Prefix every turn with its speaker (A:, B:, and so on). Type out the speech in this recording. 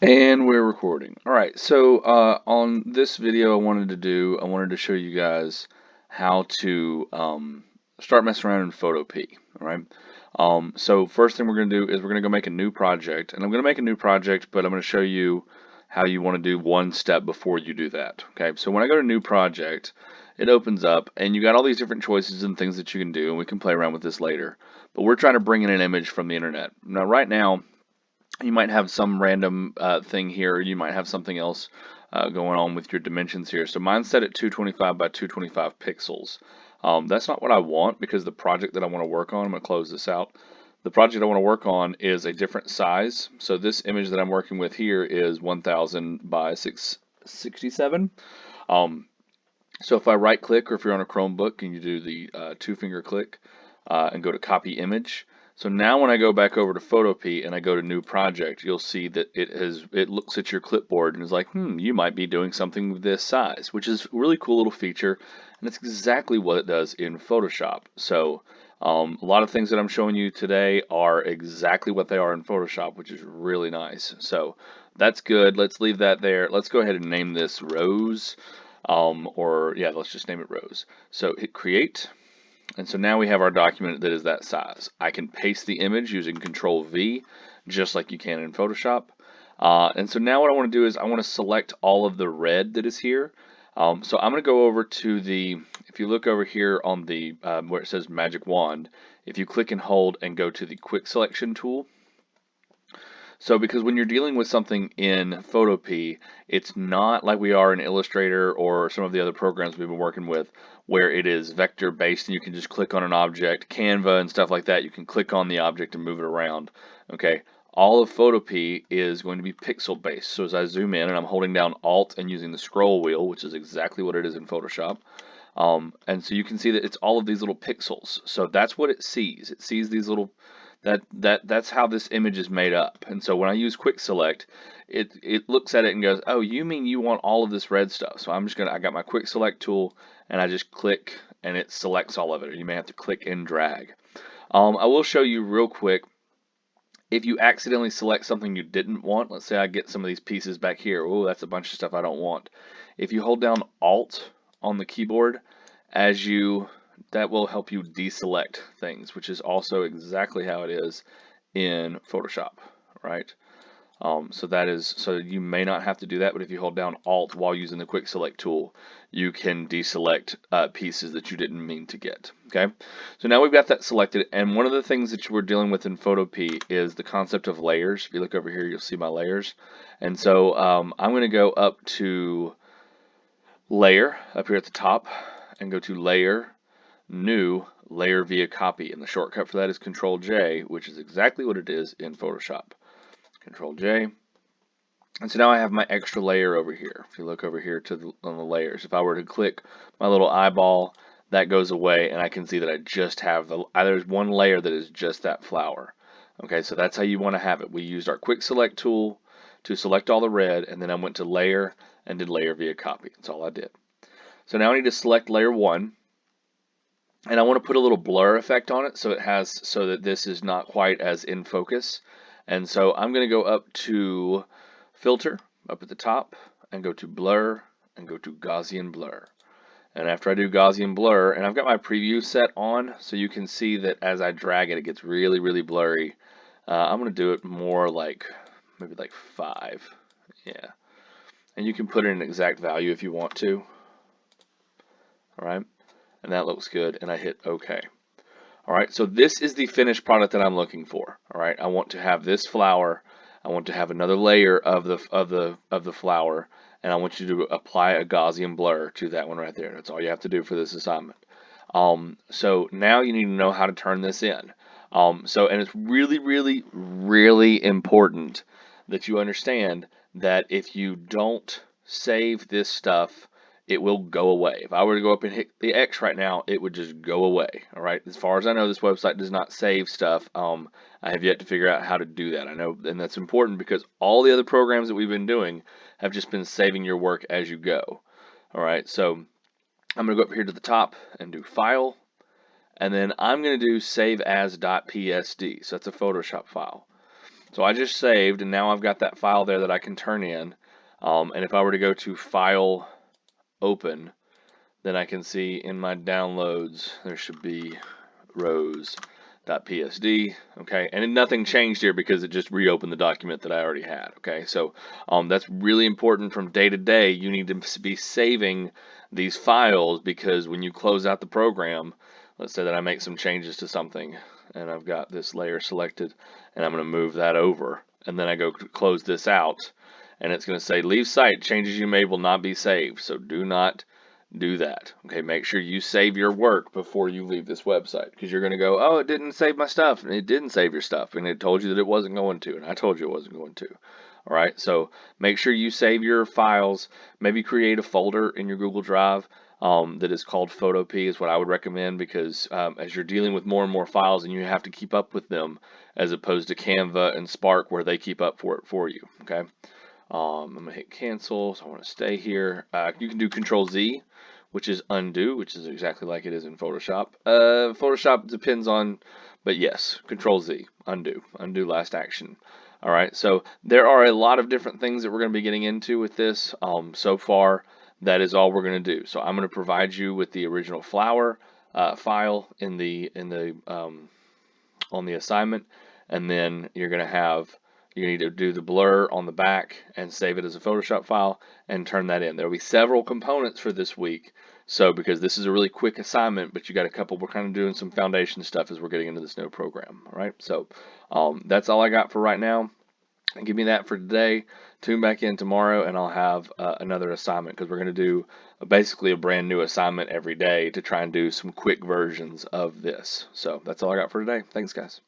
A: And we're recording. All right, so on this video, I wanted to show you guys how to start messing around in PhotoPea. All right. So first thing we're going to do is we're going to go make a new project, and I'm going to make a new project, but I'm going to show you how you want to do one step before you do that. Okay. So when I go to new project, it opens up, and you got all these different choices and things that you can do, and we can play around with this later. But we're trying to bring in an image from the internet. Now, right now you might have some random thing here, or you might have something else going on with your dimensions here. So mine's set at 225 by 225 pixels. That's not what I want because the project that I want to work on, I'm going to close this out. The project I want to work on is a different size. So this image that I'm working with here is 1000 by 667. So if I right click, or if you're on a Chromebook and you do the two finger click and go to copy image. So now when I go back over to PhotoPea and I go to new project, you'll see that it looks at your clipboard and is like, you might be doing something with this size, which is a really cool little feature, and it's exactly what it does in Photoshop. So a lot of things that I'm showing you today are exactly what they are in Photoshop, which is really nice. So that's good. Let's leave that there. Let's go ahead and name this Rose. Or yeah, let's just name it Rose. So hit create, and so now we have our document that is that size. I can paste the image using Control V, just like you can in Photoshop. And so now what I want to do is I want to select all of the red that is here. So I'm going to go over to the, if you look over here on the where it says Magic Wand, if you click and hold and go to the Quick Selection tool. So because when you're dealing with something in PhotoPea, it's not like we are in Illustrator or some of the other programs we've been working with where it is vector based and you can just click on an object, Canva and stuff like that. You can click on the object and move it around. Okay. All of PhotoPea is going to be pixel based. So as I zoom in and I'm holding down Alt and using the scroll wheel, which is exactly what it is in Photoshop. And so you can see that it's all of these little pixels. So that's what it sees. It sees these little that's how this image is made up. And so when I use quick select, it looks at it and goes, oh, you mean you want all of this red stuff. So I got my quick select tool and I just click and it selects all of it. Or you may have to click and drag. I will show you real quick, if you accidentally select something you didn't want, let's say I get some of these pieces back here. Oh, that's a bunch of stuff I don't want. If you hold down Alt on the keyboard, as you that will help you deselect things, which is also exactly how it is in Photoshop, right? So you may not have to do that, but if you hold down Alt while using the Quick Select tool, you can deselect pieces that you didn't mean to get. Okay, so now we've got that selected, and one of the things that we're dealing with in PhotoPea is the concept of layers. If you look over here, you'll see my layers, and so I'm going to go up to Layer up here at the top, and go to Layer, New, Layer via Copy, and the shortcut for that is Control J, which is exactly what it is in Photoshop. Control J. And so now I have my extra layer over here. If you look over here on the layers, if I were to click my little eyeball, that goes away, and I can see that I just have there's one layer that is just that flower. Okay, so that's how you want to have it. We used our quick select tool to select all the red, and then I went to layer and did layer via copy. That's all I did. So now I need to select layer 1, and I want to put a little blur effect on it so that this is not quite as in focus. And so I'm going to go up to Filter up at the top and go to Blur and go to Gaussian Blur. And after I do Gaussian Blur, and I've got my preview set on, so you can see that as I drag it, it gets really, really blurry. I'm going to do it more like, maybe like 5. Yeah. And you can put in an exact value if you want to. All right. And that looks good. And I hit OK. All right, so this is the finished product that I'm looking for. All right, I want to have this flower. I want to have another layer of the flower, and I want you to apply a Gaussian blur to that one right there. That's all you have to do for this assignment. So now you need to know how to turn this in. And it's really, really, really important that you understand that if you don't save this stuff, it will go away. If I were to go up and hit the X right now, it would just go away. All right. As far as I know, this website does not save stuff. I have yet to figure out how to do that. I know, and that's important because all the other programs that we've been doing have just been saving your work as you go. All right. So I'm going to go up here to the top and do File, and then I'm going to do Save As .psd. So that's a Photoshop file. So I just saved, and now I've got that file there that I can turn in. And if I were to go to File, Open, then I can see in my downloads there should be rose.psd. Okay, and nothing changed here because it just reopened the document that I already had. Okay, so that's really important from day to day. You need to be saving these files, because when you close out the program, let's say that I make some changes to something and I've got this layer selected and I'm going to move that over, and then I go close this out, and it's going to say leave site, changes you made will not be saved. So do not do that. Okay, make sure you save your work before you leave this website, because you're going to go, oh, it didn't save my stuff, and it didn't save your stuff, and it told you that it wasn't going to, and I told you it wasn't going to. All right, so make sure you save your files. Maybe create a folder in your Google Drive that is called PhotoPea is what I would recommend, because as you're dealing with more and more files and you have to keep up with them, as opposed to Canva and Spark where they keep up for you. Okay, I'm gonna hit cancel, so I want to stay here. You can do Control Z, which is undo, which is exactly like it is in Photoshop. Photoshop depends on, but yes, Control Z, undo last action. All right, so there are a lot of different things that we're going to be getting into with this. So far, that is all we're going to do. So I'm going to provide you with the original flower file in the on the assignment, and then you need to do the blur on the back and save it as a Photoshop file and turn that in. There will be several components for this week, so because this is a really quick assignment, but you got a couple, we're kind of doing some foundation stuff as we're getting into this new program. All right, so that's all I got for right now. Give me that for today. Tune back in tomorrow and I'll have another assignment, because we're going to do basically a brand new assignment every day to try and do some quick versions of this. So that's all I got for today. Thanks, guys.